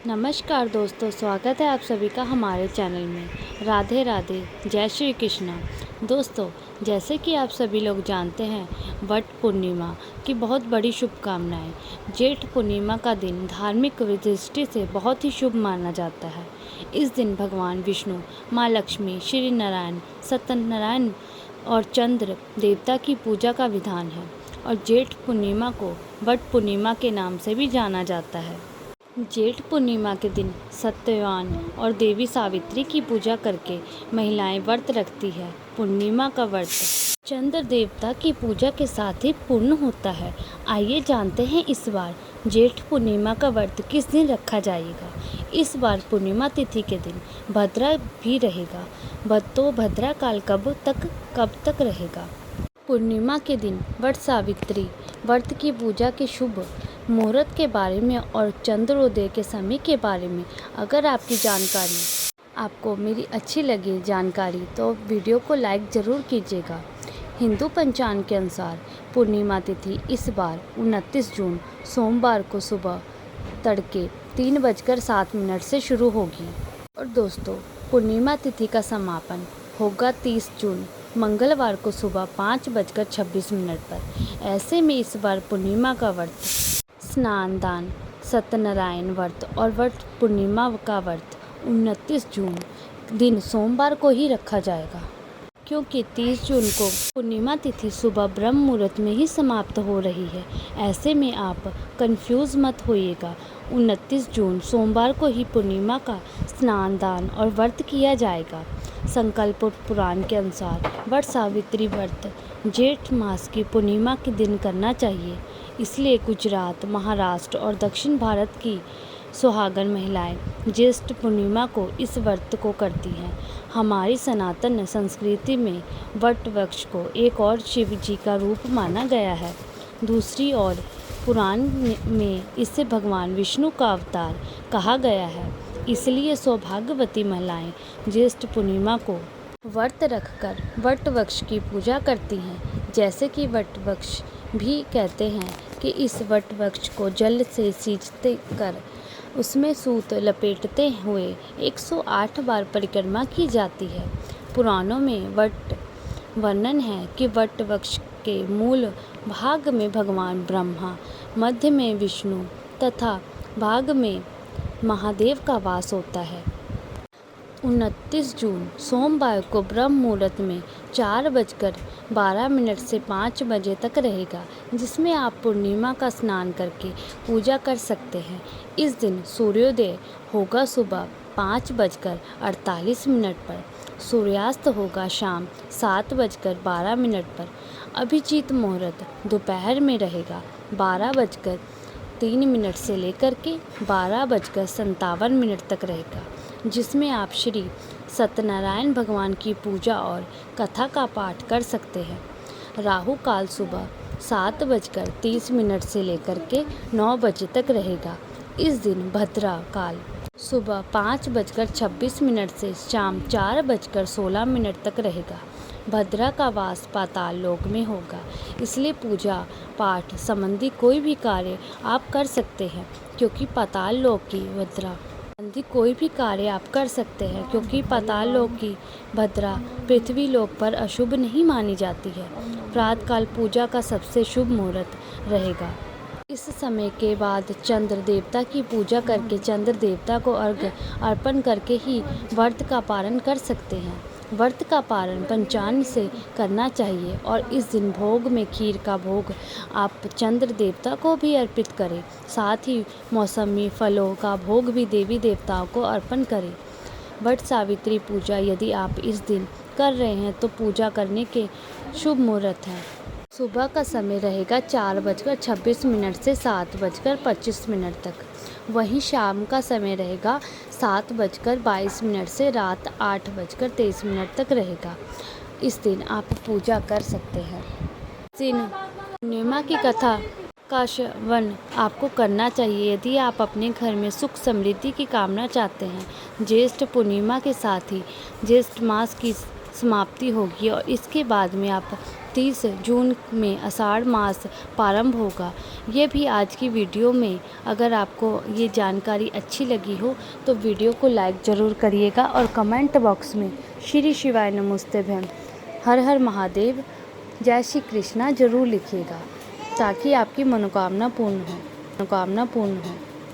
नमस्कार दोस्तों, स्वागत है आप सभी का हमारे चैनल में। राधे राधे, जय श्री कृष्णा। दोस्तों, जैसे कि आप सभी लोग जानते हैं, वट पूर्णिमा की बहुत बड़ी शुभकामनाएं। जेठ पूर्णिमा का दिन धार्मिक दृष्टि से बहुत ही शुभ माना जाता है। इस दिन भगवान विष्णु, माँ लक्ष्मी, श्री नारायण, सत्यनारायण और चंद्र देवता की पूजा का विधान है और जेठ पूर्णिमा को वट पूर्णिमा के नाम से भी जाना जाता है। जेठ पूर्णिमा के दिन सत्यवान और देवी सावित्री की पूजा करके महिलाएं व्रत रखती है। पूर्णिमा का व्रत चंद्र देवता की पूजा के साथ ही पूर्ण होता है। आइए जानते हैं इस बार जेठ पूर्णिमा का व्रत किस दिन रखा जाएगा। इस बार पूर्णिमा तिथि के दिन भद्रा भी रहेगा। तो भद्रा काल कब तक रहेगा। पूर्णिमा के दिन वट सावित्री व्रत की पूजा के शुभ मुहूर्त के बारे में और चंद्रोदय के समय के बारे में अगर आपको मेरी अच्छी लगी जानकारी तो वीडियो को लाइक ज़रूर कीजिएगा। हिंदू पंचांग के अनुसार पूर्णिमा तिथि इस बार 29 जून सोमवार को सुबह तड़के 3:07 से शुरू होगी और दोस्तों पूर्णिमा तिथि का समापन होगा 30 जून मंगलवार को सुबह 5:26 पर। ऐसे में इस बार पूर्णिमा का व्रत स्नान दान, सत्यनारायण व्रत और वट पूर्णिमा का व्रत 29 जून दिन सोमवार को ही रखा जाएगा, क्योंकि 30 जून को पूर्णिमा तिथि सुबह ब्रह्म मुहूर्त में ही समाप्त हो रही है। ऐसे में आप कंफ्यूज मत होइएगा। 29 जून सोमवार को ही पूर्णिमा का स्नान दान और व्रत किया जाएगा। संकल्प पुराण के अनुसार वट सावित्री व्रत जेठ मास की पूर्णिमा के दिन करना चाहिए। इसलिए गुजरात, महाराष्ट्र और दक्षिण भारत की सुहागन महिलाएं ज्येष्ठ पूर्णिमा को इस व्रत को करती हैं। हमारी सनातन संस्कृति में वट वृक्ष को एक और शिव जी का रूप माना गया है। दूसरी ओर पुराण में इसे भगवान विष्णु का अवतार कहा गया है। इसलिए सौभाग्यवती महिलाएं ज्येष्ठ पूर्णिमा को व्रत रखकर वट वृक्ष की पूजा करती हैं। जैसे कि वट वृक्ष भी कहते हैं कि इस वट वृक्ष को जल से सींचते कर उसमें सूत लपेटते हुए 108 बार परिक्रमा की जाती है। पुराणों में वट वर्णन है कि वट वृक्ष के मूल भाग में भगवान ब्रह्मा, मध्य में विष्णु तथा भाग में महादेव का वास होता है। 29 जून सोमवार को ब्रह्म मुहूर्त में 4:12 से 5 बजे तक रहेगा, जिसमें आप पूर्णिमा का स्नान करके पूजा कर सकते हैं। इस दिन सूर्योदय होगा सुबह 5:48 पर। सूर्यास्त होगा शाम 7:12 पर। अभिजीत मुहूर्त दोपहर में रहेगा 12:03 से लेकर के 12:57 तक रहेगा, जिसमें आप श्री सत्यनारायण भगवान की पूजा और कथा का पाठ कर सकते हैं। राहु काल सुबह 7:30 से लेकर के 9 बजे तक रहेगा। इस दिन भद्रा काल सुबह 5:26 से शाम 4:16 तक रहेगा। भद्रा का वास पाताल लोक में होगा, इसलिए पूजा पाठ संबंधी कोई भी कार्य आप कर सकते हैं, क्योंकि पाताल लोक की भद्रा कोई भी कार्य आप कर सकते हैं, क्योंकि पाताल लोक की भद्रा पृथ्वी लोक पर अशुभ नहीं मानी जाती है। प्रातःकाल पूजा का सबसे शुभ मुहूर्त रहेगा। इस समय के बाद चंद्र देवता की पूजा करके चंद्र देवता को अर्घ्य अर्पण करके ही व्रत का पारण कर सकते हैं। व्रत का पारण पंचांग से करना चाहिए और इस दिन भोग में खीर का भोग आप चंद्र देवता को भी अर्पित करें। साथ ही मौसमी फलों का भोग भी देवी देवताओं को अर्पण करें। वट सावित्री पूजा यदि आप इस दिन कर रहे हैं तो पूजा करने के शुभ मुहूर्त हैं। सुबह का समय रहेगा 4:26 से 7:25 तक। वहीं शाम का समय रहेगा 7:22 से रात 8:23 तक रहेगा। इस दिन आप पूजा कर सकते हैं। इस दिन पूर्णिमा की कथा का श्रवण आपको करना चाहिए यदि आप अपने घर में सुख समृद्धि की कामना चाहते हैं। ज्येष्ठ पूर्णिमा के साथ ही ज्येष्ठ मास की समाप्ति होगी और इसके बाद में आप 30 जून में आषाढ़ मास प्रारंभ होगा। ये भी आज की वीडियो में अगर आपको ये जानकारी अच्छी लगी हो तो वीडियो को लाइक ज़रूर करिएगा और कमेंट बॉक्स में श्री शिवाय नमोस्तुभ्यं, हर हर महादेव, जय श्री कृष्णा ज़रूर लिखिएगा ताकि आपकी मनोकामना पूर्ण हो।